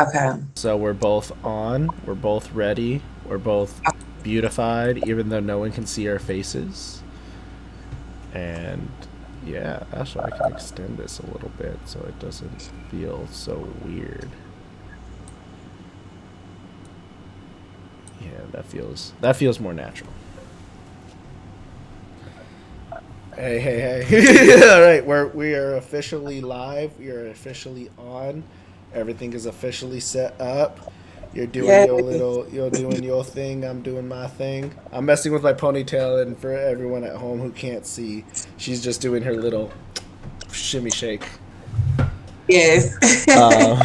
Okay. So we're both on. We're both ready. We're both beautified, even though no one can see our faces. And yeah, actually, I can extend this a little bit so it doesn't feel so weird. Yeah, that feels more natural. Hey, hey, hey! All right, we are officially live. We are officially on. Everything is officially set up. You're doing Yeah. your little, you're doing your thing. I'm doing my thing. I'm messing with my ponytail, and for everyone at home who can't see, she's just doing her little shimmy shake. Yes. Uh,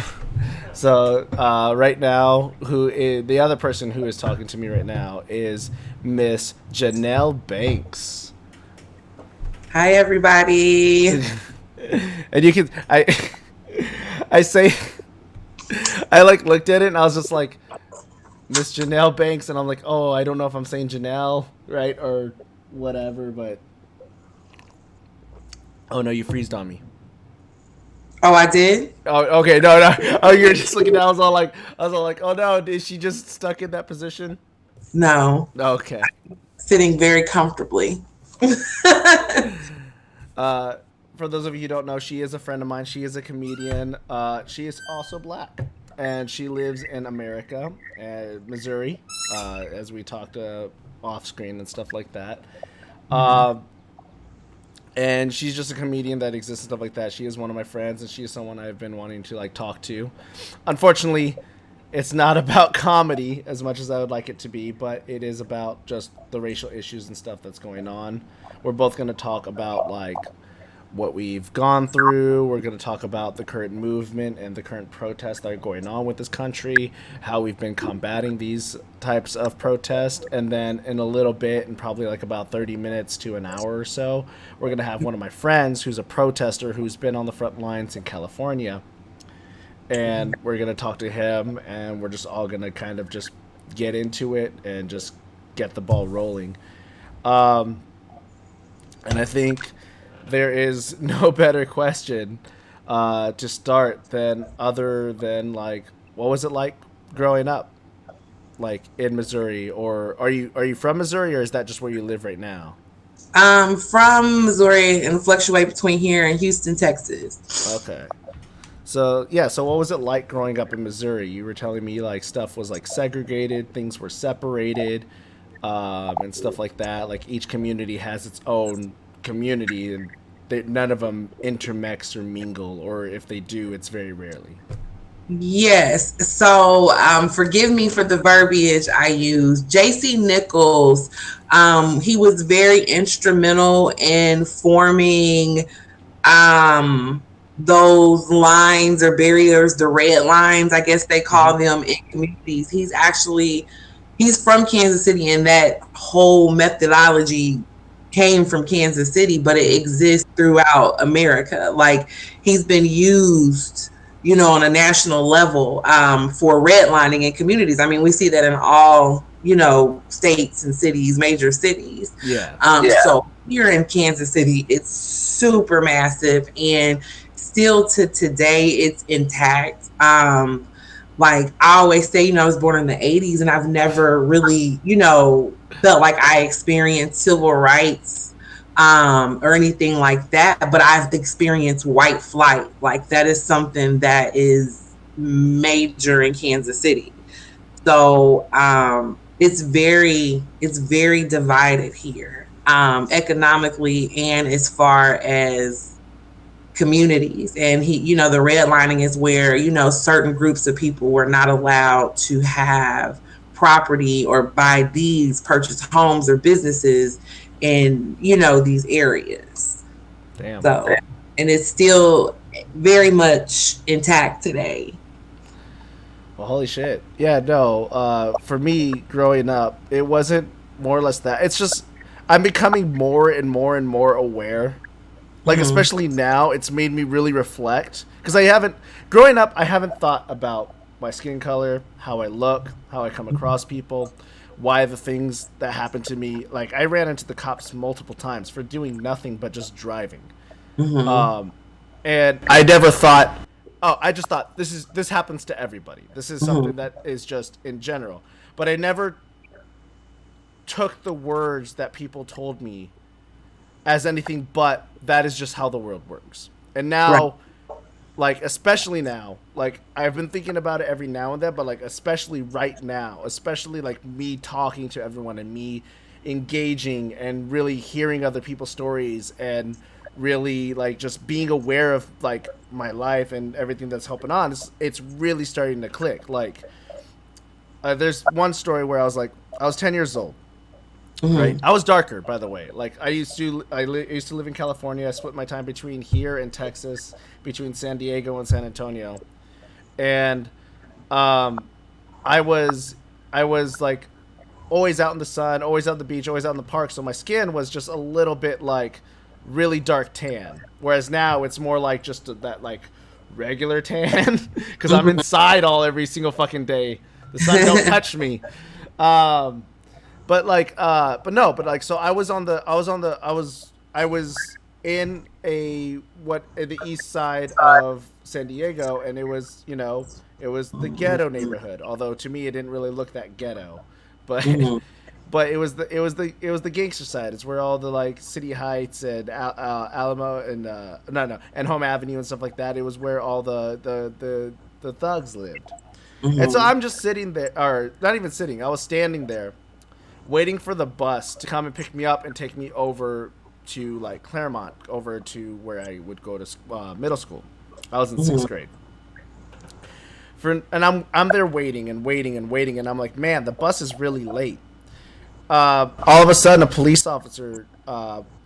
so right now, the other person who is talking to me right now is Miss Janelle Banks. Hi, everybody. And you can I say I like looked at it and I was just like Miss Janelle Banks, and I'm like, oh, I don't know if I'm saying Janelle right or whatever, but oh no, you freezed on me. Oh, I did? Oh, okay, no, no. Oh, you're just looking down. I was all like, oh no, is she just stuck in that position? No. Okay. Sitting very comfortably. Uh, for those of you who don't know, she is a friend of mine. She is a comedian. She is also black, and she lives in America, Missouri, as we talked off screen and stuff like that. Mhm. Uh, and she's just a comedian that exists and stuff like that. She is one of my friends, and she is someone I've been wanting to like talk to. Unfortunately, it's not about comedy as much as I would like it to be, but it is about just the racial issues and stuff that's going on. We're both going to talk about like what we've gone through. We're going to talk about the current movement and the current protests that are going on with this country, how we've been combating these types of protests. And then in a little bit, in probably like about 30 minutes to an hour or so, we're going to have one of my friends who's a protester who's been on the front lines in California. And we're going to talk to him, and we're just all going to kind of just get into it and just get the ball rolling. Um, and I think there is no better question to start than other than like, what was it like growing up, like in Missouri, or are you from Missouri, or is that just where you live right now? From Missouri and fluctuate between here and Houston, Texas. Okay. So yeah, so what was it like growing up in Missouri? You were telling me like stuff was like segregated, things were separated, and stuff like that. Like each community has its own community, and none of them intermix or mingle, or if they do, it's very rarely. Yes. So, forgive me for the verbiage I use. JC Nichols, he was very instrumental in forming um, those lines or barriers, the red lines, I guess they Mm-hmm. call them in communities. He's from Kansas City, and that whole methodology came from Kansas City, but it exists throughout America. Like he's been used, on a national level for redlining in communities. I mean, we see that in all, states and cities, major cities. Yeah. So here in Kansas City, it's super massive, and still to today, it's intact. Like I always say, I was born in the '80s, and I've never really, felt like I experienced civil rights or anything like that. But I've experienced white flight. Like that is something that is major in Kansas City. So it's very divided here, economically and as far as communities. And the redlining is where, certain groups of people were not allowed to have property or buy these purchase homes or businesses in, these areas. Damn. So, and it's still very much intact today. Well, holy shit. Yeah, no. For me, growing up, it wasn't more or less that. It's just I'm becoming more and more and more aware. Like Hmm. especially now, it's made me really reflect because I haven't growing up. I haven't thought about my skin color, how I look, how I come across people, why the things that happen to me. Like I ran into the cops multiple times for doing nothing but just driving. Hmm. Um, and I never thought oh, I just thought this happens to everybody. This is Mhm. something that is just in general. But I never took the words that people told me as anything but that is just how the world works. And Right. now, like, especially now, like, I've been thinking about it every now and then, but like, especially right now, especially like me talking to everyone and me engaging and really hearing other people's stories and really like just being aware of like my life and everything that's helping on, it's really starting to click. Like, there's one story where I was 10 years old, right? Mhm. I was darker, by the way. Like, I used to live in California. I split my time between here and Texas, between San Diego and San Antonio, and um, I was I was like always out in the sun, always out on the beach, always out in the park. So my skin was just a little bit like really dark tan. Whereas now it's more like just that like regular tan because I'm Mhm. inside all every single fucking day. The sun don't touch me. Um, but no, but like, so I was in a what in the east side of San Diego, and it was, it was the ghetto neighborhood. Although to me, it didn't really look that ghetto, but Mhm. but it was the gangster side. It's where all the like City Heights and Alamo and no and Home Avenue and stuff like that. It was where all the thugs lived. And so Mhm. I'm just sitting there, or not even sitting. I was standing there waiting for the bus to come and pick me up and take me over to like Claremont, over to where I would go to middle school. I was in sixth Mhm. grade. And I'm there waiting and waiting and waiting, and I'm like, man, the bus is really late. All of a sudden, a police officer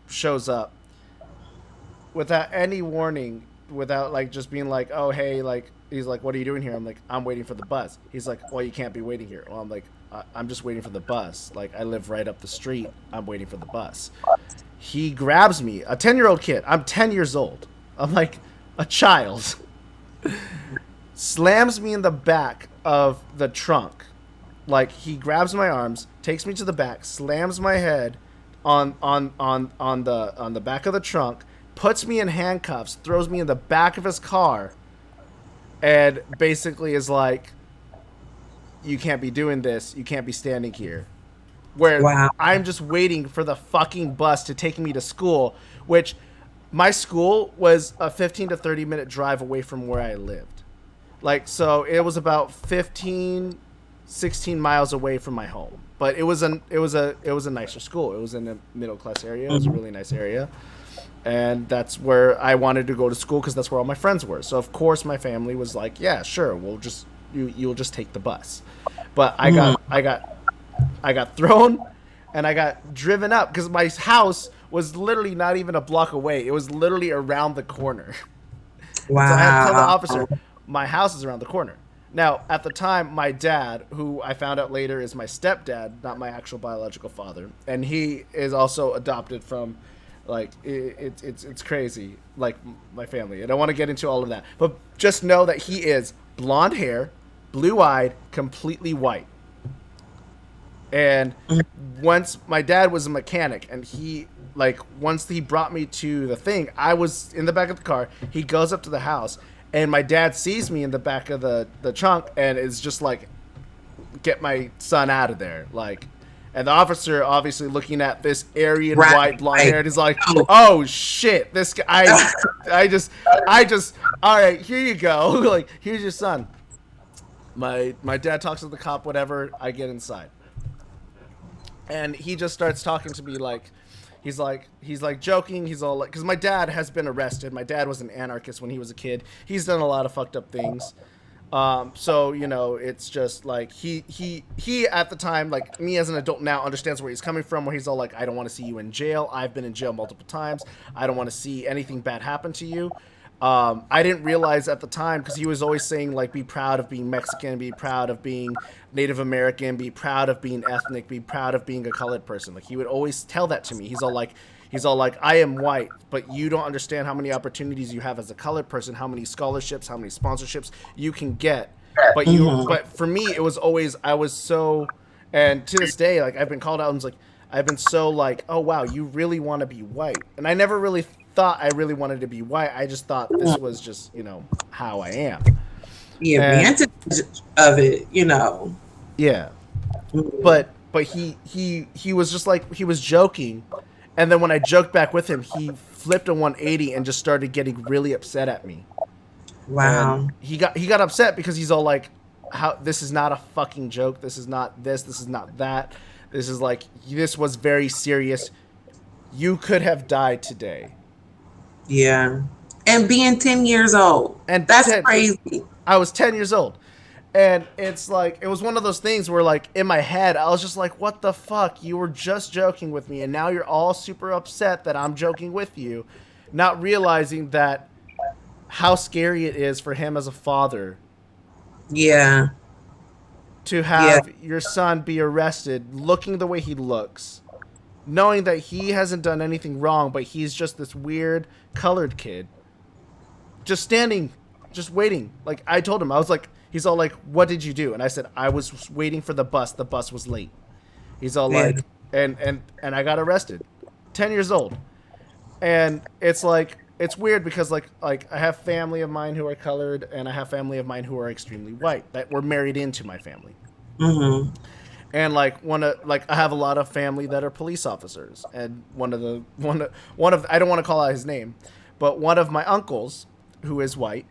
shows up without any warning, without like just being like, oh hey, like he's like, what are you doing here? I'm like, I'm waiting for the bus. He's like, well, you can't be waiting here. Well, I'm like, I'm just waiting for the bus. Like, I live right up the street. I'm waiting for the bus. He grabs me, a 10-year-old kid. I'm 10 years old. I'm like a child. Slams me in the back of the trunk. Like, he grabs my arms, takes me to the back, slams my head on the back of the trunk, puts me in handcuffs, throws me in the back of his car, and basically is like, you can't be doing this. You can't be standing here. Where Wow. I'm just waiting for the fucking bus to take me to school, which my school was a 15 to 30-minute drive away from where I lived. Like, so it was about 15, 16 miles away from my home. But it was a nicer school. It was in a middle class area. It was a Mhm. really nice area. And that's where I wanted to go to school because that's where all my friends were. So of course my family was like, "Yeah, sure, we'll just you'll just take the bus." But Mhm. I got thrown and I got driven up because my house was literally not even a block away. It was literally around the corner. And so I had to tell the Wow. officer, my house is around the corner. Now, at the time, my dad, who I found out later is my stepdad, not my actual biological father, and he is also adopted from, like, it's crazy, like, my family. And I want to get into all of that. But just know that he is blonde hair, blue eyed, completely white. And once my dad was a mechanic, and he like once he brought me to the thing, I was in the back of the car. He goes up to the house, and my dad sees me in the back of the trunk, and is just like, "Get my son out of there!" Like, and the officer, obviously looking at this Aryan Right. white blonde Like, hair, is like, oh. "Oh shit, this guy!" I just, all right, here you go. Like, here's your son. My dad talks to the cop, whatever. I get inside, and he just starts talking to me like, he's like joking. He's all like, because my dad has been arrested. My dad was an anarchist when he was a kid. He's done a lot of fucked up things. So it's just like he at the time, like me as an adult now, understands where he's coming from. Where he's all like, I don't want to see you in jail. I've been in jail multiple times. I don't want to see anything bad happen to you. I didn't realize at the time because he was always saying like, be proud of being Mexican, be proud of being Native American, be proud of being ethnic, be proud of being a colored person. Like, he would always tell that to me. He's all like, I am white, but you don't understand how many opportunities you have as a colored person, how many scholarships, how many sponsorships you can get. Mhm. But for me, it was always, I was so, and to this day, like, I've been called out and it's like, I've been so like, oh wow, you really want to be white. And I never really thought I really wanted to be white. I just thought this was just, how I am. The And advantage of it, you know. yeah, Mhm. but he was just like, he was joking, and then when I joked back with him, he flipped a 180 and just started getting really upset at me. And Wow. he got upset because he's all like, how this is not a fucking joke, this is not this is not that, this is like, this was very serious, you could have died today. Yeah. And being 10 years old. And That's 10 crazy. I was 10 years old. And it's like, it was one of those things where, like, in my head, I was just like, what the fuck? You were just joking with me, and now you're all super upset that I'm joking with you, not realizing that how scary it is for him as a father Yeah. to Yeah. have your son be arrested looking the way he looks, knowing that he hasn't done anything wrong, but he's just this weird colored kid just standing, just waiting. Like, I told him, I was like, he's all like, what did you do? And I said, I was waiting for the bus. The bus was late. He's all Yeah. like, and I got arrested. 10 years old. And it's like, it's weird because like I have family of mine who are colored, and I have family of mine who are extremely white that were married into my family. Mm-hmm. And like, I have a lot of family that are police officers, and one of I don't want to call out his name, but one of my uncles who is white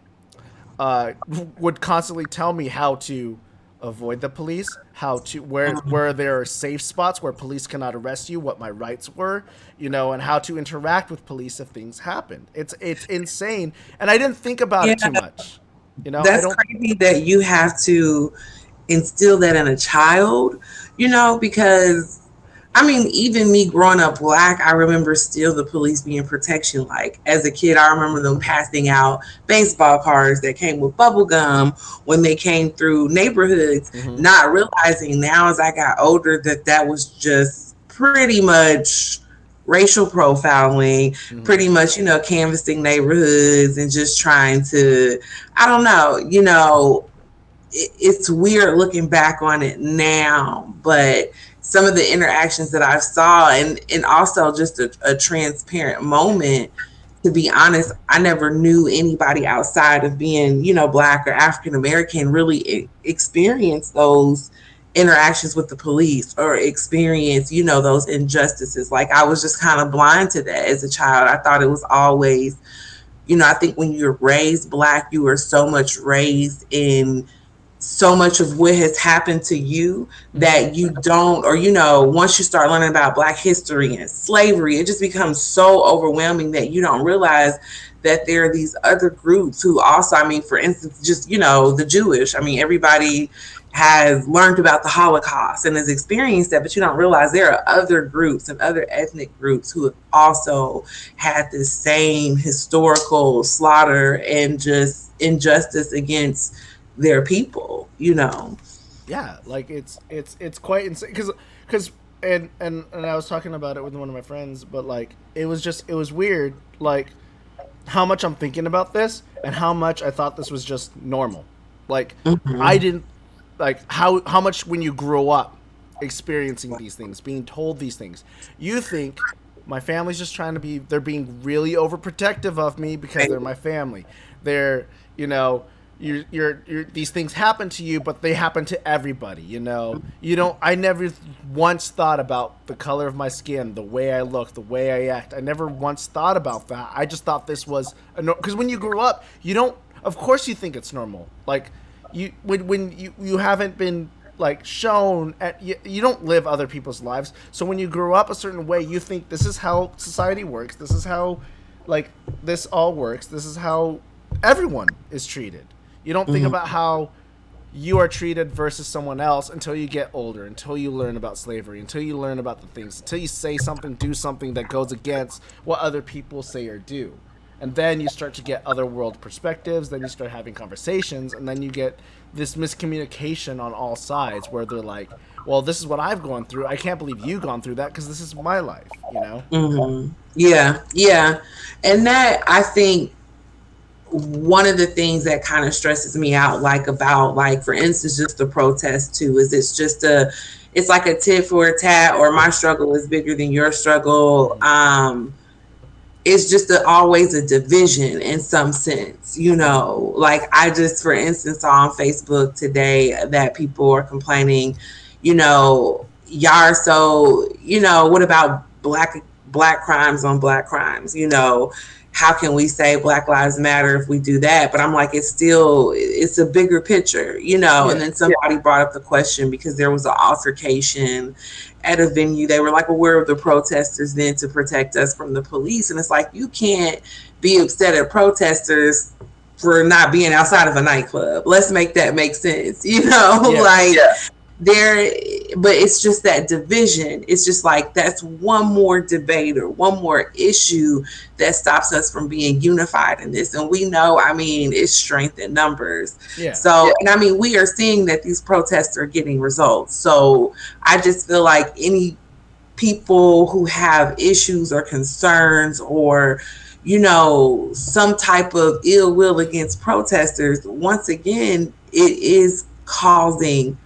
uh, would constantly tell me how to avoid the police, how to where there are safe spots where police cannot arrest you, what my rights were, and how to interact with police if things happen. It's insane, and I didn't think about Yeah. it too much. I That's don't. crazy that you have to instill that in a child, because I mean, even me growing up black, I remember still the police being protection. Like as a kid, I remember them passing out baseball cards that came with bubble gum when they came through neighborhoods, Hmm. not realizing now as I got older that that was just pretty much racial profiling, Hmm. pretty much, canvassing neighborhoods and just trying to, I don't know, it's weird looking back on it now, but some of the interactions that I saw, and also just a transparent moment. To be honest, I never knew anybody outside of being, black or African American really experience those interactions with the police or experience, those injustices. Like I was just kind of blind to that as a child. I thought it was always, I think when you're raised black, you are so much raised in so much of what has happened to you Hmm. that you don't, or once you start learning about black history and slavery, it just becomes so overwhelming that you don't realize that there are these other groups who also, I mean, for instance, just the Jewish, I mean, everybody has learned about the Holocaust and has experienced that, but you don't realize there are other groups and other ethnic groups who have also had this same historical slaughter and just injustice against their people, Yeah, like it's quite insane because and I was talking about it with one of my friends, but like, it was weird, like how much I'm thinking about this and how much I thought this was just normal. Like, I Mm-hmm. didn't, like, how much when you grow up experiencing these things, being told these things, you think my family's just trying to be, they're being really overprotective of me because they're my family. They're, you know, these things happen to you, but they happen to everybody. You don't. I never once thought about the color of my skin, the way I look, the way I act. I never once thought about that. I just thought this was because when you grow up, you don't. Of course, you think it's normal. Like, when you haven't been like shown at, you don't live other people's lives. So when you grow up a certain way, you think this is how society works. This is how, like, this all works. This is how everyone is treated. You don't think Mm-hmm. about how you are treated versus someone else until you get older, until you learn about slavery, until you learn about the things, until you say something, do something that goes against what other people say or do. And then you start to get other world perspectives, then you start having conversations, and then you get this miscommunication on all sides where they're like, well, this is what I've gone through. I can't believe you've gone through that because this is my life. Mm-hmm. Yeah, yeah. And that, I think, one of the things that kind of stresses me out, like about, like, for instance, just the protest too, is it's like a tit for a tat, or my struggle is bigger than your struggle. it's just always a division in some sense, you know. Like I just, for instance, saw on Facebook today that people are complaining, you know, y'all are so, you know, what about black crimes on black crimes, you know? How can we say Black Lives Matter if we do that? But I'm like, it's still, it's a bigger picture, you know. And Yeah. then somebody brought up the question because there was an altercation at a venue. They were like, well, where are the protesters then to protect us from the police? And it's like, you can't be upset at protesters for not being outside of a nightclub. Let's make that make sense, you know? Yeah. Like, yeah, there, but it's just that division. It's just like that's one more debate or one more issue that stops us from being unified in this. And we know, I mean, it's strength in numbers. Yeah. So, and I mean, we are seeing that these protests are getting results. So I just feel like any people who have issues or concerns or, you know, some type of ill will against protesters, once again, it is causing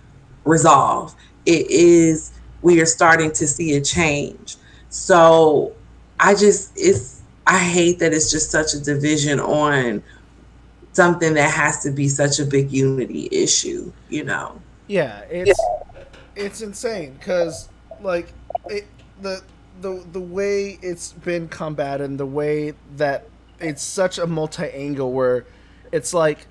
resolve. It is, we are starting to see a change. So I hate that it's just such a division on something that has to be such a big unity issue, you know. Yeah, it's insane because like it the way it's been combated and the way that it's such a multi angle where it's like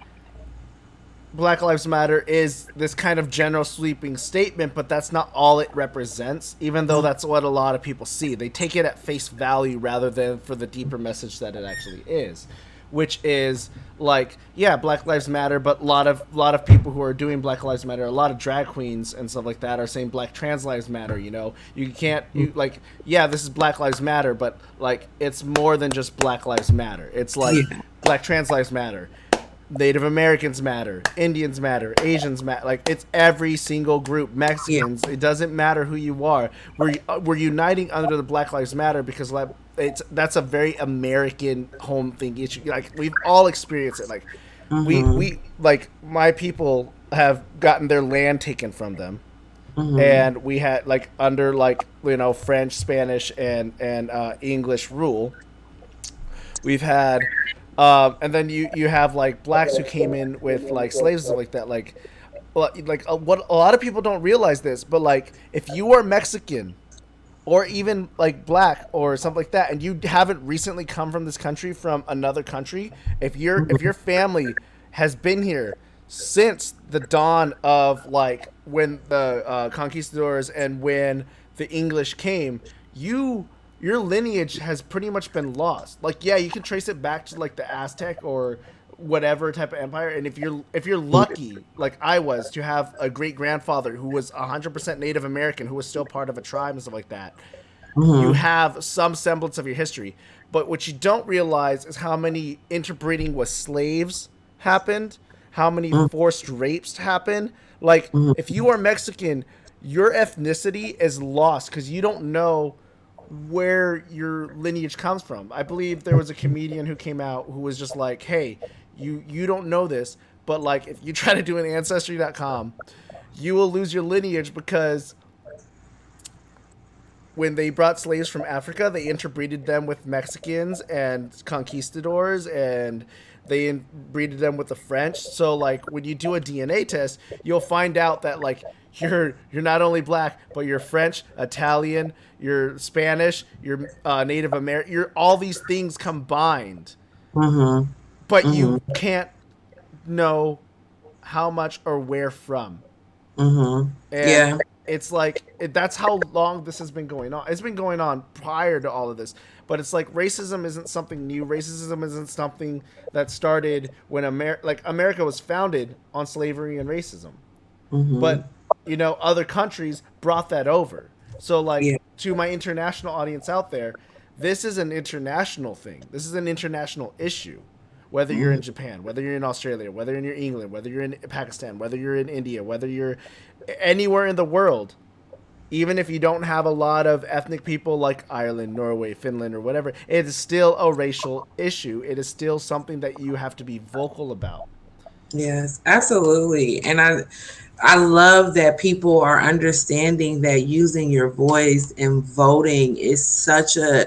Black Lives Matter is this kind of general sweeping statement, but that's not all it represents, even though that's what a lot of people see. They take it at face value rather than for the deeper message that it actually is, which is like, yeah, Black Lives Matter, but a lot of people who are doing Black Lives Matter, a lot of drag queens and stuff like that are saying Black Trans Lives Matter, you know. You can't you like, yeah, this is Black Lives Matter, but like it's more than just Black Lives Matter. It's like Yeah. Black Trans Lives Matter, Native Americans matter, Indians matter, Asians matter. Like it's every single group. Yeah. Mexicans. It doesn't matter who you are. We're uniting under the Black Lives Matter because that's a very American home thing issue. Like we've all experienced it. Like Mm-hmm. we like my people have gotten their land taken from them, Mm-hmm. and we had like under like you know French, Spanish, and English rule. We've had and then you have like blacks who came in with like slaves and stuff like that. What a lot of people don't realize this, but like if you are Mexican or even like black or something like that, and you haven't recently come from this country from another country, if your family has been here since the dawn of like when the conquistadors and when the English came, you your lineage has pretty much been lost. Like yeah, you can trace it back to like the Aztec or whatever type of empire, and if you're lucky like I was to have a great grandfather who was 100% Native American who was still part of a tribe and stuff like that, you Mm-hmm. have some semblance of your history. But what you don't realize is how many interbreeding with slaves happened, how many forced rapes happened. Like Mm-hmm. if you are Mexican, your ethnicity is lost because you don't know where your lineage comes from. I believe there was a comedian who came out who was just like, "Hey, you don't know this, but like if you try to do an ancestry.com, you will lose your lineage because when they brought slaves from Africa, they interbreeded them with Mexicans and conquistadors, and they inbreeded them with the French. So like when you do a DNA test, you'll find out that like you're not only black, but you're French, Italian, you're Spanish, you're Native American, you're all these things combined, Mm-hmm. but you Mm-hmm. can't know how much or where from. Mm-hmm. And Yeah. it's like that's how long this has been going on. It's been going on prior to all of this, but it's like racism isn't something new. Racism isn't something that started when America was founded on slavery and racism, Mm-hmm. but you know other countries brought that over. So like Yeah. to my international audience out there, this is an international thing. This is an international issue. Whether you're Mm-hmm. in Japan, whether you're in Australia, whether you're in England, whether you're in Pakistan, whether you're in India, whether you're anywhere in the world, even if you don't have a lot of ethnic people like Ireland, Norway, Finland, or whatever, it is still a racial issue. It is still something that you have to be vocal about. Yes, absolutely. And I love that people are understanding that using your voice and voting is such a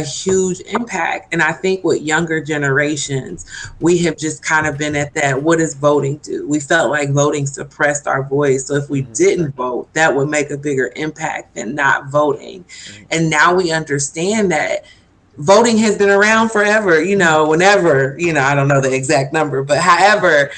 huge impact. And I think with younger generations, we have just kind of been at that, what does voting do? We felt like voting suppressed our voice. So if we Mm-hmm. didn't vote, that would make a bigger impact than not voting. Mm-hmm. And now we understand that voting has been around forever, whenever, I don't know the exact number, but however,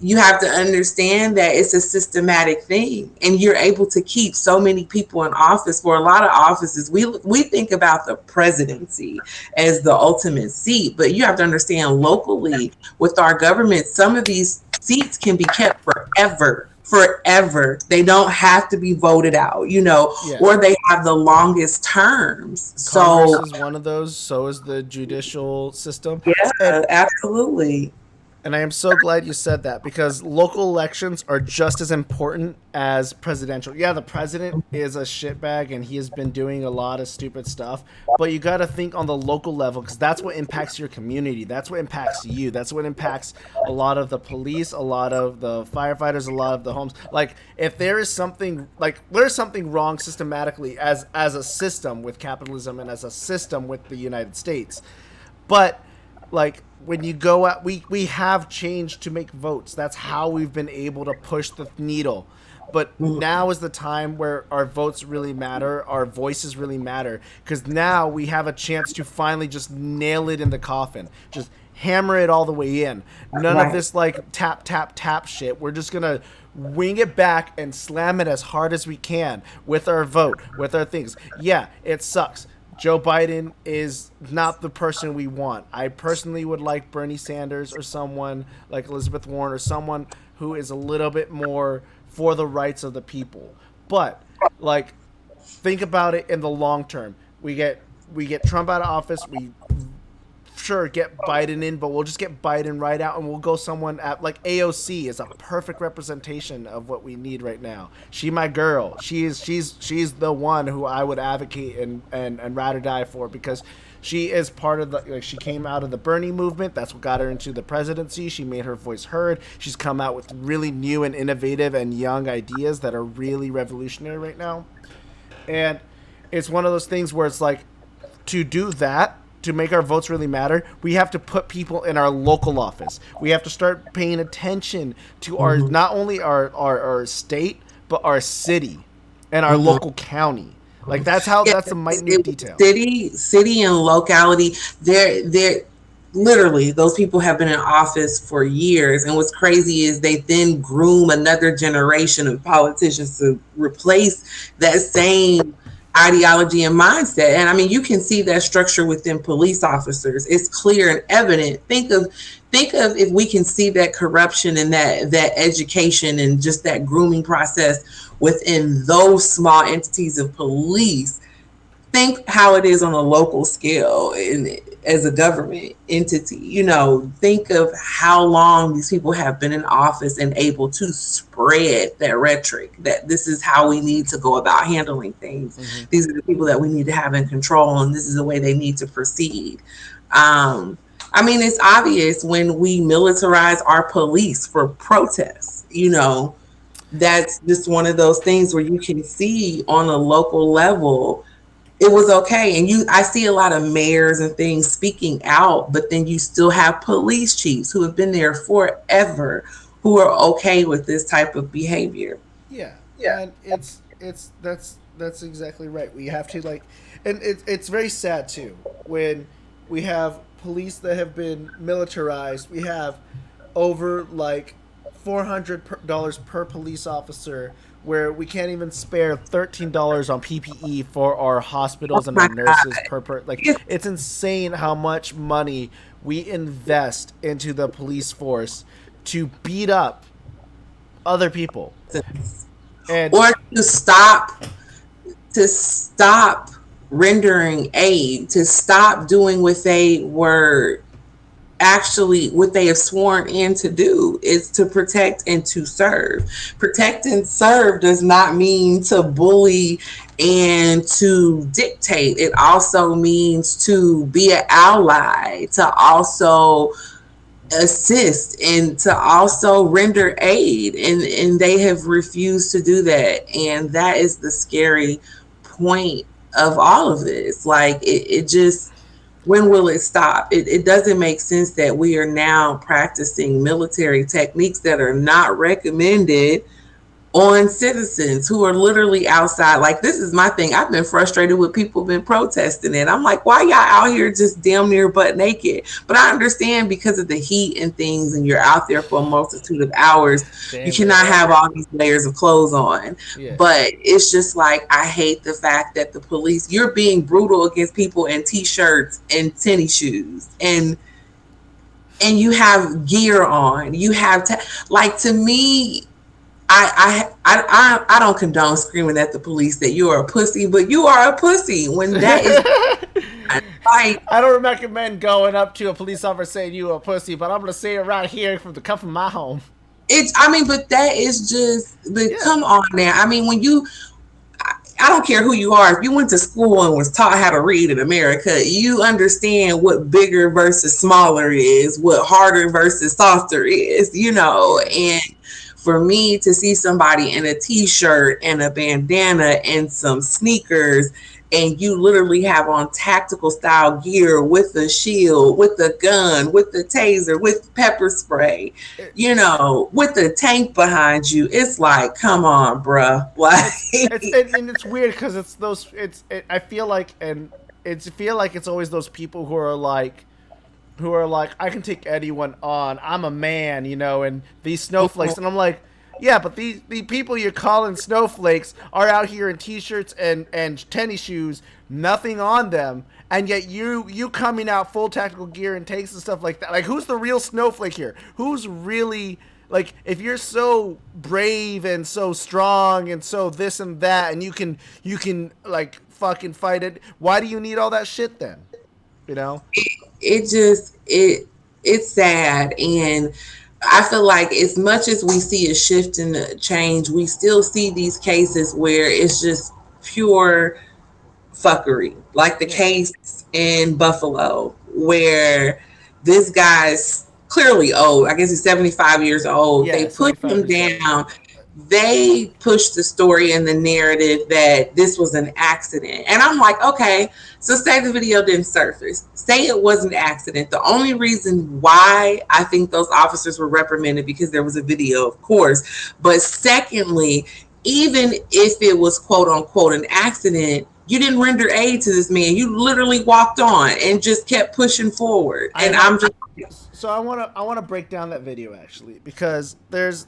you have to understand that it's a systematic thing, and you're able to keep so many people in office. For a lot of offices, we think about the presidency as the ultimate seat, but you have to understand locally with our government, some of these seats can be kept forever. They don't have to be voted out, Yeah. or they have the longest terms. Congress So is one of those. So is the judicial system. And yeah, absolutely. And I am so glad you said that because local elections are just as important as presidential. Yeah, the president is a shitbag and he has been doing a lot of stupid stuff, but you got to think on the local level because that's what impacts your community. That's what impacts you. That's what impacts a lot of the police, a lot of the firefighters, a lot of the homes. Like if there is something like there's something wrong systematically as a system with capitalism and as a system with the United States. But like when you go out, we have changed to make votes. That's how we've been able to push the needle. But now is the time where our votes really matter, our voices really matter, because now we have a chance to finally just nail it in the coffin, just hammer it all the way in. None of Right. this like tap tap tap shit. We're just gonna wing it back and slam it as hard as we can with our vote, with our things. Yeah, it sucks. Joe Biden is not the person we want. I personally would like Bernie Sanders or someone like Elizabeth Warren or someone who is a little bit more for the rights of the people. But like think about it in the long term. We get Trump out of office, we sure get Biden in, but we'll just get Biden right out and we'll go someone at like AOC is a perfect representation of what we need right now. She my girl. She's the one who I would advocate and rather die for because she is part of the like she came out of the Bernie movement. That's what got her into the presidency. She made her voice heard. She's come out with really new and innovative and young ideas that are really revolutionary right now. And it's one of those things where it's like to do that to make our votes really matter, we have to put people in our local office. We have to start paying attention to our Hmm. not only our state but our city and our Hmm. local county. Like that's a minute detail. City and locality. They're literally those people have been in office for years. And what's crazy is they then groom another generation of politicians to replace that same ideology and mindset. And I mean, you can see that structure within police officers. It's clear and evident. Think of if we can see that corruption and that education and just that grooming process within those small entities of police. Think how it is on a local scale and as a government entity. Think of how long these people have been in office and able to spread that rhetoric that this is how we need to go about handling things. Mm-hmm. These are the people that we need to have in control, and this is the way they need to proceed. um, I mean, it's obvious when we militarize our police for protests. That's just one of those things where you can see on a local level it was okay. And I see a lot of mayors and things speaking out, but then you still have police chiefs who have been there forever who are okay with this type of behavior. Yeah, and it's that's exactly right. We have to like, and it's very sad too when we have police that have been militarized. We have over like $400 per police officer, where we can't even spare $13 on PPE for our Oh hospitals and my our nurses God. per like. It's It's insane how much money we invest into the police force to beat up other people and or to stop rendering aid, to stop doing what they were actually what they have sworn in to do is to protect and to serve. Protect and serve does not mean to bully and to dictate. It also means to be an ally, to also assist and to also render aid, and they have refused to do that, and that is the scary point of all of this. Like it just, when will it stop? It doesn't make sense that we are now practicing military techniques that are not recommended on citizens who are literally outside. Like, this is my thing. I've been frustrated with people been protesting it. I'm like, why y'all out here just damn near butt naked? But I understand because of the heat and things, and you're out there for a multitude of hours. You Damn cannot right. have all these layers of clothes on. Yeah. But it's just like, I hate the fact that the police, you're being brutal against people in t-shirts and tennis shoes, and you have gear on. You have like, to me, I don't condone screaming at the police that you are a pussy, but you are a pussy when that is like, I don't recommend going up to a police officer saying you a pussy, but I'm gonna say it right here from the comfort of my home. it's, I mean, but that is just, but Yeah. come on now. I mean, when you, I don't care who you are. If you went to school and was taught how to read in America, you understand what bigger versus smaller is, what harder versus softer is, Yeah. and for me to see somebody in a t-shirt and a bandana and some sneakers, and you literally have on tactical style gear with a shield, with a gun, with the taser, with pepper spray, It, with the tank behind you, it's like, come on, bruh. and it's weird because it's those. I feel like it's always those people who are like, I can take anyone on. I'm a man, and these snowflakes. And I'm like, yeah, but the people you're calling snowflakes are out here in t-shirts and tennis shoes, nothing on them, and yet you coming out full tactical gear and takes and stuff like that. Like, who's the real snowflake here? Who's really, like, if you're so brave and so strong and so this and that, and you can like fucking fight it, why do you need all that shit then? You know? It just, it's sad, and I feel like as much as we see a shift and a change, we still see these cases where it's just pure fuckery, like the Yeah. case in Buffalo where this guy's clearly old. I guess he's 75 years old. They Yeah, put him 75 years old. down. They pushed the story and the narrative that this was an accident. And I'm like, okay, so say the video didn't surface. Say it was an accident. The only reason why I think those officers were reprimanded because there was a video, of course. But secondly, even if it was quote unquote an accident, you didn't render aid to this man. You literally walked on and just kept pushing forward. I And have I'm just, so I want to break down that video actually, because there's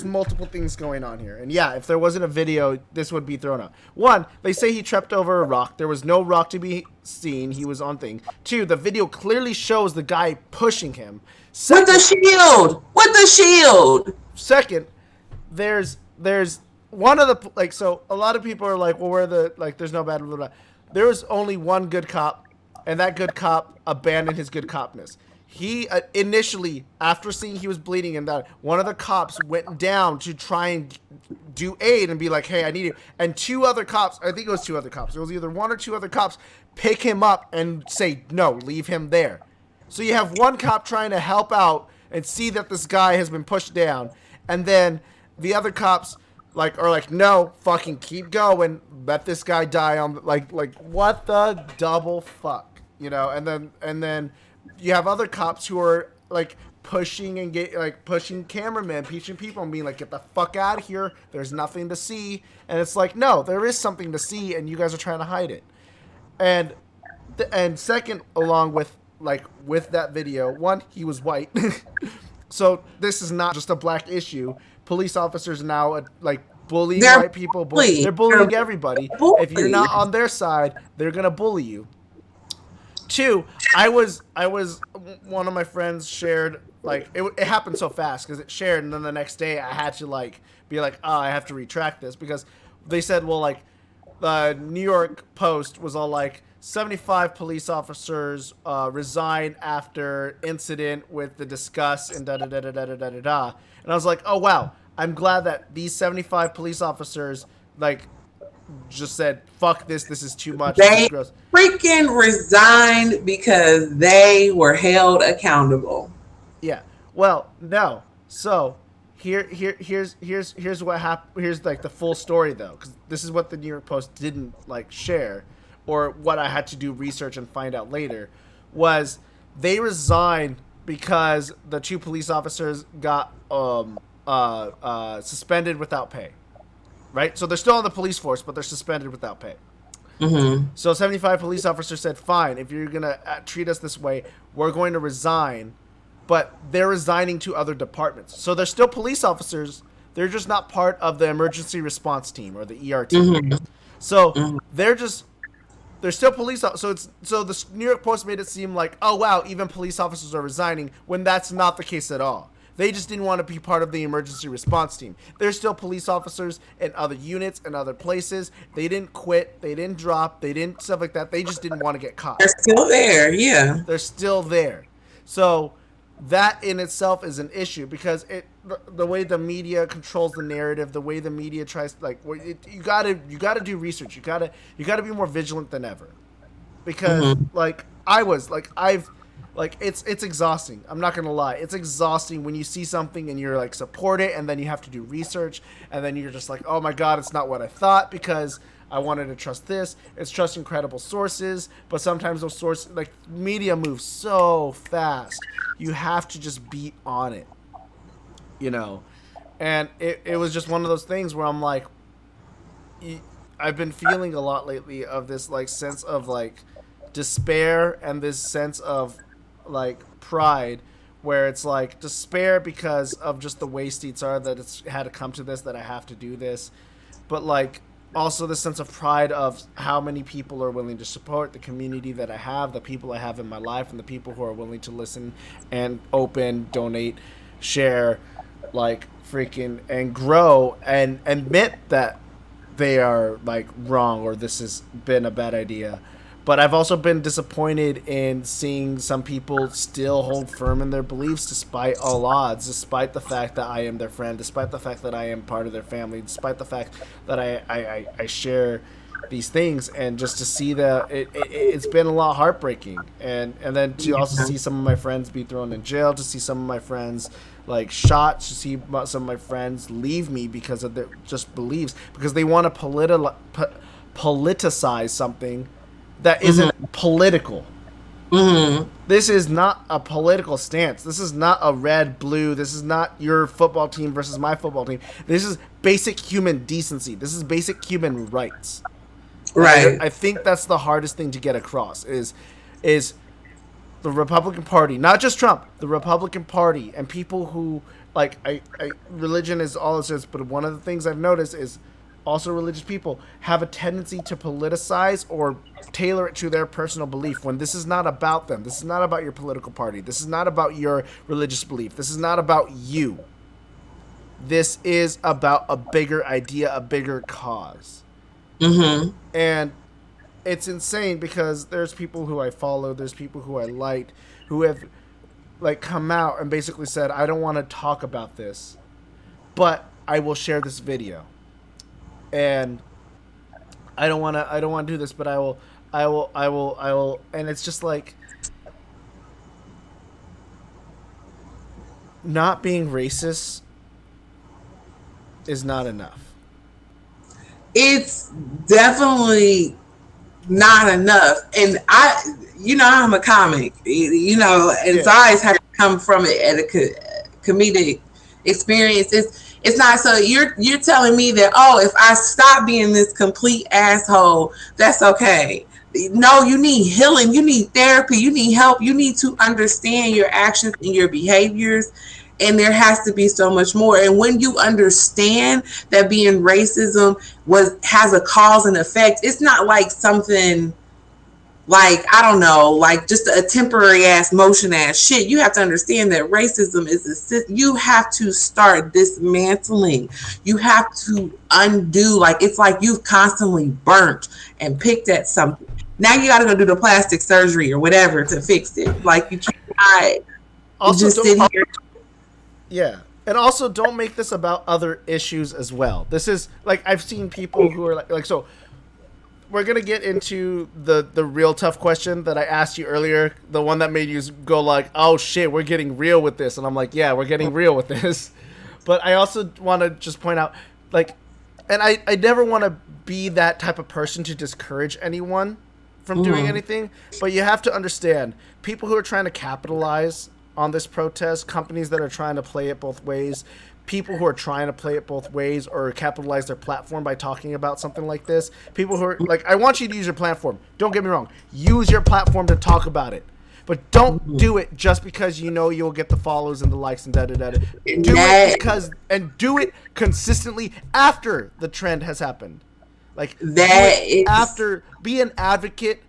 multiple things going on here. And yeah, if there wasn't a video, this would be thrown out. One, they say he tripped over a rock. There was no rock to be seen. He was on thing. Two, the video clearly shows the guy pushing him. with the Second, shield, with the shield. second, there's one of the, like, so a lot of people are like, well, where the, like, there's no bad blah, blah, blah. There was only one good cop, and that good cop abandoned his good copness. He initially, after seeing he was bleeding and that, one of the cops went down to try and do aid and be like, hey, I need you. And two other cops, I think it was two other cops, it was either one or two other cops, pick him up and say, no, leave him there. So you have one cop trying to help out and see that this guy has been pushed down, and then the other cops are like, no, fucking keep going, let this guy die on, like what the double fuck, and then you have other cops who are like pushing and pushing cameramen, pushing people, and being like, get the fuck out of here, there's nothing to see. And it's like, no, there is something to see, and you guys are trying to hide it. And second, along with that video, one, he was white. So this is not just a black issue. Police officers now bullying They're white people. bullied. They're bullying everybody. If you're Bullied. not on their side, they're gonna bully you. Two, I was one of my friends shared, like, it happened so fast because it shared, and then the next day I had to be like, oh, I have to retract this, because they said, well, like, the New York Post was all like, 75 police officers resign after incident with the discuss and da da da da da da da da. And I was like, oh wow, I'm glad that these 75 police officers just said, fuck this, this is too much, this is They gross. freaking resigned because they were held accountable. Yeah. Well, no. So here's what happened. Here's like the full story though, because this is what the New York Post didn't like share, or what I had to do research and find out later, was they resigned because the two police officers got suspended without pay. Right, so they're still on the police force, but they're suspended without pay. Mm-hmm. So 75 police officers said, fine, if you're going to treat us this way, we're going to resign. But they're resigning to other departments. So they're still police officers. They're just not part of the emergency response team or the ER team. Mm-hmm. So Mm-hmm. they're still police. So the New York Post made it seem like, oh wow, even police officers are resigning, when that's not the case at all. They just didn't want to be part of the emergency response team. They're still police officers in other units and other places. They didn't quit. They didn't drop. They didn't stuff like that. They just didn't want to get caught. They're still there. Yeah. They're still there. So that in itself is an issue, because the way the media controls the narrative, the way the media tries to, like, you gotta do research. You gotta be more vigilant than ever, because Mm-hmm. like I was like I've like it's exhausting. I'm not gonna lie, it's exhausting when you see something and you're like support it, and then you have to do research, and then you're just like, oh my god, it's not what I thought, because I wanted to trust this. It's trusting credible sources, but sometimes those sources, like, media moves so fast. You have to just be on it, you know. And it was just one of those things where I'm like, I've been feeling a lot lately of this like sense of like despair, and this sense of like pride, where it's like despair because of just the way states are, that it's had to come to this, that I have to do this, but like also the sense of pride of how many people are willing to support the community that I have, the people I have in my life, and the people who are willing to listen and open, donate, share, like freaking, and grow and admit that they are like wrong, or this has been a bad idea. But I've also been disappointed in seeing some people still hold firm in their beliefs despite all odds, despite the fact that I am their friend, despite the fact that I am part of their family, despite the fact that I share these things. And just to see that it's been a lot heartbreaking. And then to also Yeah. see some of my friends be thrown in jail, to see some of my friends like shot, to see some of my friends leave me because of their just beliefs, because they want to politicize something that Mm-hmm. isn't political. Mm-hmm. This is not a political stance. This is not a red, blue. This is not your football team versus my football team. This is basic human decency. This is basic human rights. And Right. I think that's the hardest thing to get across is the Republican Party, not just Trump, the Republican Party, and people who like religion is all it says, but one of the things I've noticed is also religious people have a tendency to politicize or tailor it to their personal belief, when this is not about them. This is not about your political party. This is not about your religious belief. This is not about you. This is about a bigger idea, a bigger cause. Mm-hmm. And it's insane, because there's people who I follow, there's people who I like, who have like come out and basically said, I don't want to talk about this, but I will share this video. And I don't want to do this, but I will, and it's just like, not being racist is not enough. It's definitely not enough. And I'm a comic, and so Yeah. I always had to come from it at a comedic experience. It's not, so you're telling me that, oh, if I stop being this complete asshole, that's okay. No, you need healing, you need therapy, you need help, you need to understand your actions and your behaviors, and there has to be so much more. And when you understand that being racism has a cause and effect, it's not like something like, I don't know, like just a temporary ass motion ass shit. You have to understand that racism you have to start dismantling. You have to undo, like it's like you've constantly burnt and picked at something. Now you got to go do the plastic surgery or whatever to fix it. Like you can't Also, just don't sit here. Yeah. And also, don't make this about other issues as well. This is like, I've seen people who are like so we're gonna get into the real tough question that I asked you earlier, the one that made you go like, "Oh shit, we're getting real with this," and I'm like, "Yeah, we're getting real with this." But I also want to just point out, like, and I never want to be that type of person to discourage anyone from doing Mm-hmm. anything. But you have to understand, people who are trying to capitalize on this protest, companies that are trying to play it both ways, people who are trying to play it both ways or capitalize their platform by talking about something like this, people who are like, I want you to use your platform. Don't get me wrong. Use your platform to talk about it. But don't do it just because you know you'll get the follows and the likes and da da da. And Do it that because, and do it consistently after the trend has happened. Like, do that it is after. Be an advocate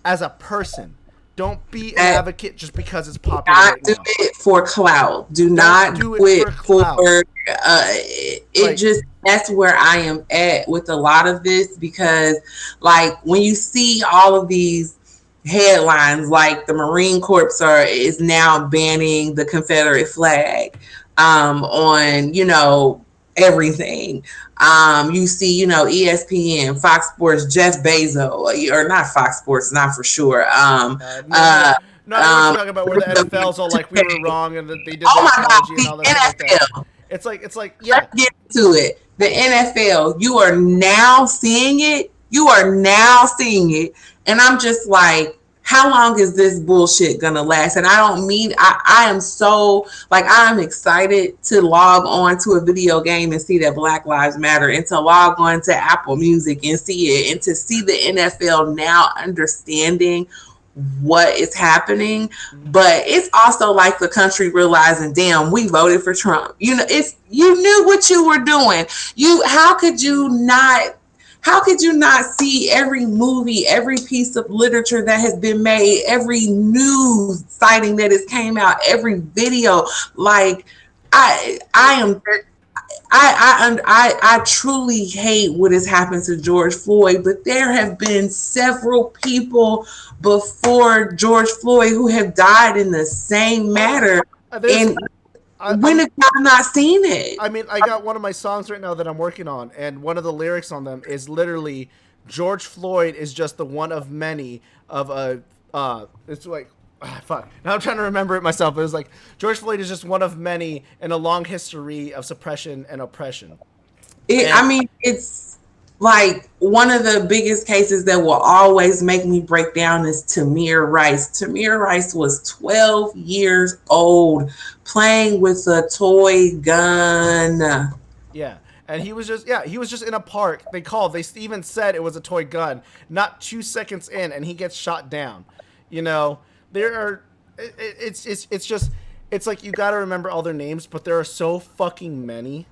as a person. Don't be an that advocate just because it's popular not right do now. it for clout. Do Don't not do do it it for for clout. it Like, just that's where I am at with a lot of this because like when you see all of these headlines like the Marine Corps is now banning the Confederate flag on, everything. You see, ESPN, Fox Sports, Jeff Bezos, or not Fox Sports, not for sure. no, no, Uh, no. I know what you're talking about. Where the NFL's all like, we were wrong, and they did Oh the my God, apology and the all that shit like that. NFL. It's like, yeah, Let's get into it. The NFL, you are now seeing it. You are now seeing it. And I'm just like, how long is this bullshit gonna last? And I don't mean I am so like I'm excited to log on to a video game and see that Black Lives Matter and to log on to Apple Music and see it and to see the NFL now understanding what is happening, but it's also like the country realizing, damn, we voted for Trump. It's you knew what you were doing. You how could you not see every movie, every piece of literature that has been made, every news sighting that has came out, every video? Like I it, am I truly hate what has happened to George Floyd, but there have been several people before George Floyd who have died in the same oh yeah. matter. There's And when I'm have y'all not seen it? I mean, I got one of my songs right now that I'm working on, and one of the lyrics on them is literally, George Floyd is just the one of many of a. It's like, fuck. Now I'm trying to remember it myself. But it was like, George Floyd is just one of many in a long history of suppression and oppression. And I mean, it's like one of the biggest cases that will always make me break down is Tamir Rice. Tamir Rice was 12 years old playing with a toy gun. yeah, and he was just in a park. They called. They even said it was a toy gun. Not 2 seconds in, and he gets shot down. You know, there are. It's just it's like you got to remember all their names, but there are so fucking many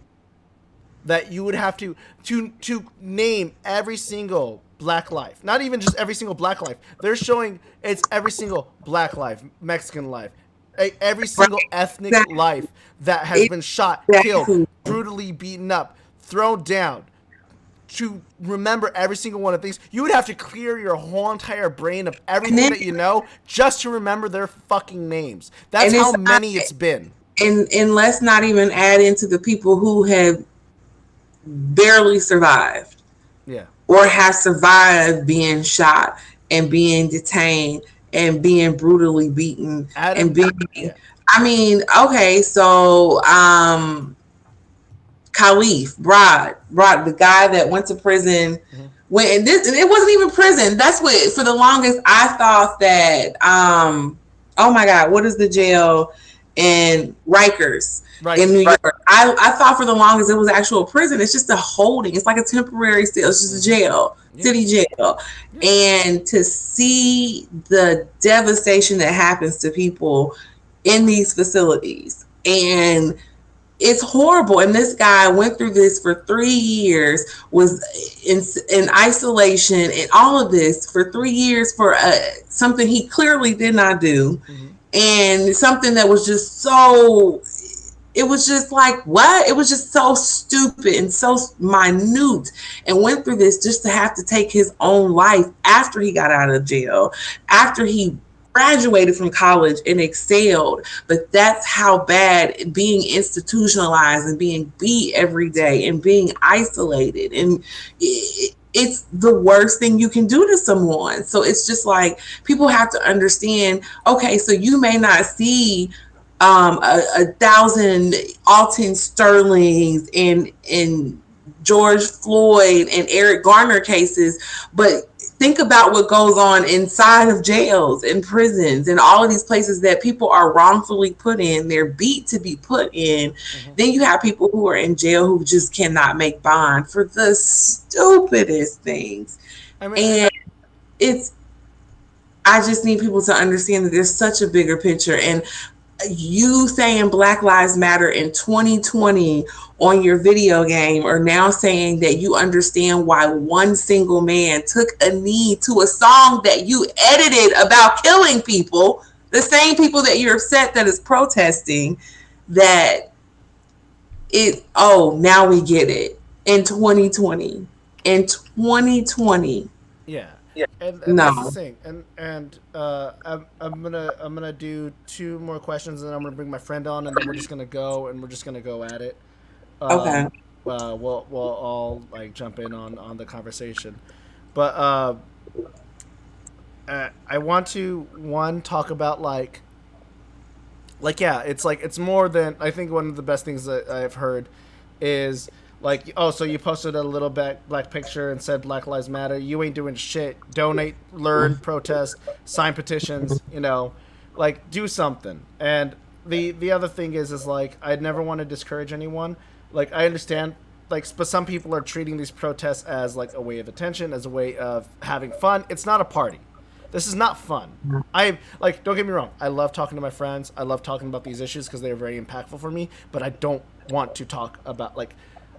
that you would have to name every single black life. Not even just every single black life. They're showing it's every single black life, Mexican life, every single ethnic life that has been shot, killed, Exactly. brutally beaten up, thrown down. To remember every single one of these, you would have to clear your whole entire brain of And everything then that you know just to remember their fucking names. That's and how it's not, many it's been. and let's not even add into the people who have barely survived Yeah. or have survived being shot and being detained and being brutally beaten and Adam. being Yeah. I mean, okay, so Khalif, Rod, the guy that went to prison. Mhm. When this, and it wasn't even prison. That's what for the longest I thought that. Oh my God, what is the jail in Rikers in New Rikers. York? I thought for the longest it was actual prison. It's just a holding. It's like a temporary cell. It's just a Mm-hmm. jail, Yeah. city jail. Yeah. And to see the devastation that happens to people in these facilities and it's horrible. And this guy went through this for 3 years, was in isolation and all of this for 3 years for something he clearly did not do. Mm-hmm. And something that was just so, it was just like, what? It was just so stupid and so minute and went through this just to have to take his own life after he got out of jail, after he graduated from college and excelled. But that's how bad being institutionalized and being beat every day and being isolated and it's the worst thing you can do to someone. So it's just like people have to understand, okay, so you may not see a thousand Alton Sterlings and George Floyd and Eric Garner cases, but think about what goes on inside of jails and prisons and all of these places that people are wrongfully put in. They're beat to be put in. Mm-hmm. Then you have people who are in jail who just cannot make bond for the stupidest things. I mean, And it's, I just need people to understand that there's such a bigger picture. And you saying Black Lives Matter in 2020 on your video game, or now saying that you understand why one single man took a knee to a song that you edited about killing people, the same people that you're upset that is protesting, that it, oh, now we get it in 2020. In 2020. yeah, and that's the No. thing. I'm gonna do two more questions, and then I'm gonna bring my friend on, and then we're just gonna go, and we're just gonna go at it. Okay. Um, we'll all like jump in on the conversation, but I want to one talk about yeah, it's like it's more than I think one of the best things that I've heard is like, oh, so you posted a little black picture and said Black Lives Matter. You ain't doing shit. Donate, learn, protest, sign petitions. Like do something. And the other thing is like I'd never want to discourage anyone. Like I understand. Like, but some people are treating these protests as like a way of attention, as a way of having fun. It's not a party. This is not fun. I like. Don't get me wrong. I love talking to my friends. I love talking about these issues because they are very impactful for me. But I don't want to talk about like.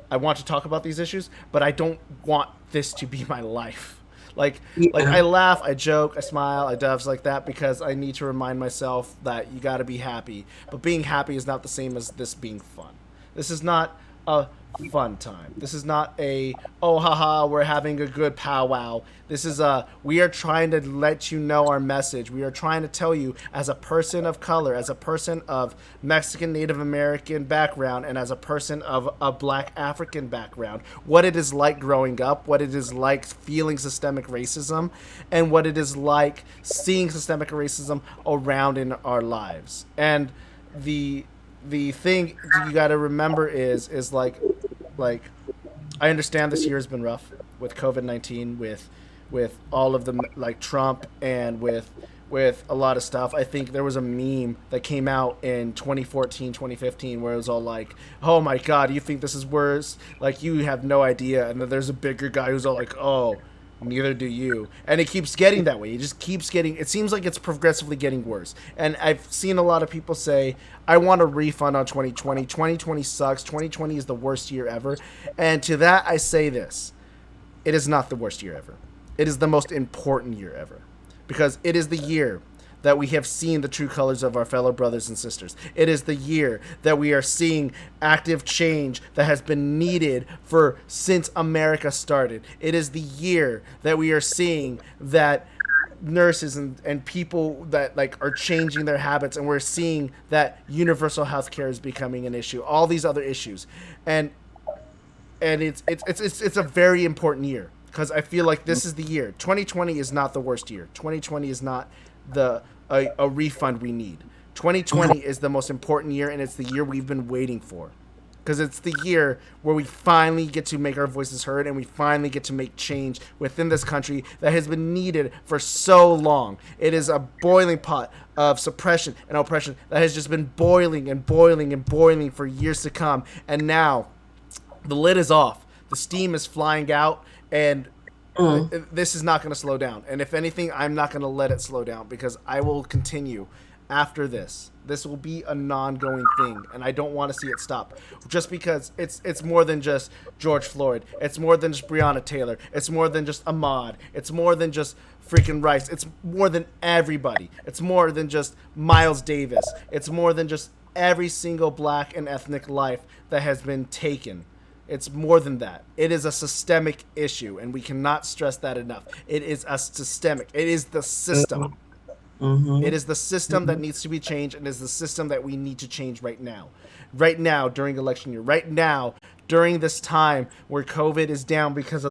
I want to talk about these issues, but I don't want this to be my life. Like Yeah. I laugh, I joke, I smile, I doves like that because I need to remind myself that you got to be happy. But being happy is not the same as this being fun. This is not a fun time. This is not a oh haha we're having a good powwow. This is a we are trying to let you know our message. We are trying to tell you as a person of color, as a person of Mexican Native American background and as a person of a black African background, what it is like growing up, what it is like feeling systemic racism and what it is like seeing systemic racism around in our lives. And the thing you got to remember is like I understand this year has been rough with COVID-19, with all of the like Trump and with a lot of stuff. I think there was a meme that came out in 2014, 2015 where it was all like, "Oh my god, you think this is worse? Like you have no idea." And then there's a bigger guy who's all like, "Oh, neither do you." And it keeps getting that way. It just keeps getting, it seems like it's progressively getting worse. And I've seen a lot of people say, I want a refund on 2020. 2020 sucks. 2020 is the worst year ever. And to that, I say this. It is not the worst year ever. It is the most important year ever. Because it is the year that we have seen the true colors of our fellow brothers and sisters. It is the year that we are seeing active change that has been needed for since America started. It is the year that we are seeing that nurses and people that like are changing their habits, and we're seeing that universal health care is becoming an issue. All these other issues. And it's a very important year because I feel like this is the year. 2020 is not the worst year. 2020 is not a refund we need. 2020 is the most important year, and it's the year we've been waiting for. Because it's the year where we finally get to make our voices heard and we finally get to make change within this country that has been needed for so long. It is a boiling pot of suppression and oppression that has just been boiling and boiling and boiling for years to come. And now the lid is off. The steam is flying out, and this is not going to slow down. And if anything, I'm not going to let it slow down because I will continue after this. This will be a non-going thing, and I don't want to see it stop. Just because it's more than just George Floyd. It's more than just Breonna Taylor. It's more than just Ahmaud. It's more than just freaking Rice. It's more than everybody. It's more than just Miles Davis. It's more than just every single black and ethnic life that has been taken. It's more than that. It is a systemic issue, and we cannot stress that enough. It is a systemic. It is the system. Mm-hmm. It is the system that needs to be changed, and it is the system that we need to change right now. Right now, during election year. Right now, during this time where COVID is down because of